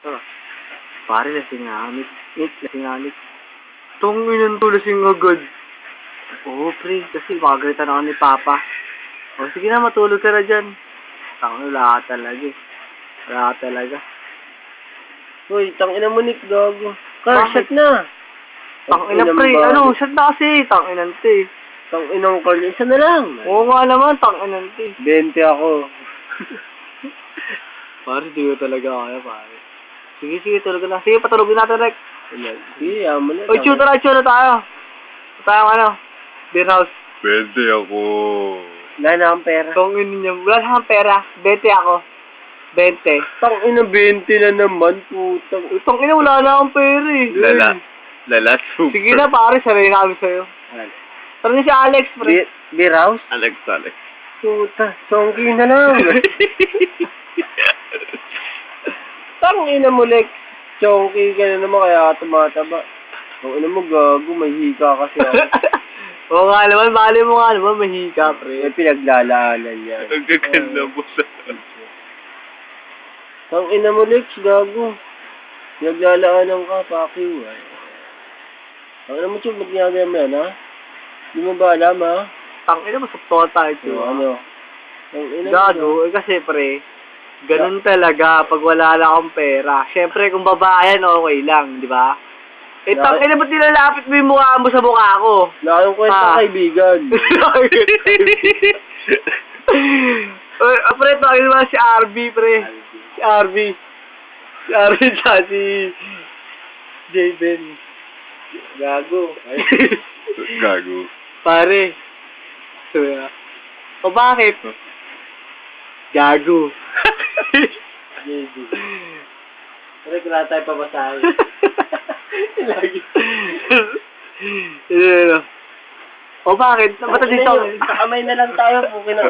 Oh. Pare, lasinganit. Lasinganit. Tungin to, lasing agad. Oo, pre. Kasi makagalitan ako ni Papa. O, sige na, matulog ka na dyan. Tangin, wala ka talaga eh. Wala ka talaga. Uy, tangina mo, Nick, gago. Bakit? Shot na. Tangina, pre. Ano, shot na kasi. Tanginante. Tanginang Carl, isa na lang. Oo nga naman, tanginante. 20 ako. Pare, di ko talaga kaya, pare. Sige, tulog na. Sige, patulogin natin, Rek. Sige, yaman na. Uy, chuta na tayo. Tayo ano? Beer house. 20 ako. Wala na akong pera. Tangin niya. Wala na akong pera. 20 ako. 20. Tangina, 20 na naman, putang. Tangina, wala na akong pera eh. Lala, super. Sige na, pare. Saray na kami sa'yo. Tara niya si Alex, pre. Beer house? Alex. Puta, songky na lang. Tangina mo, Lex. Chonky ka na naman, kaya ka tumataba. Tangina mo, gago, may hika kasi ako. Oo nga naman, bali mo nga naman, mahika, pre. May pinaglalaanan niya. Ang gaganda mo sa... Tangina mo, Lex, gago. Pinaglalaanan ka, pakiw. Tangina mo, Chub, magyagay mo yan, ha? Di mo ba alam, ha? Tangina, masukto tayo, Chub. Ano? Tangina mo, Gago, kasi, pre, ganun talaga pag wala na akong pera. Siyempre, kung babayan, okay lang, di ba? Eh, tangina, ba't nilalapit mo yung mukha mo sa mukha ko? Nakayong kwenta, kaibigan. Pre, tawagin mo si RB, pre. Si RB. Si RB tsaka si J-Ben. Gago. Gago. Pare. O bakit? Gago. JB. Pero kailangan tayo pabasahin. Lagi. O bakit? Ba't dito? Kakamay na lang tayo. Okay na.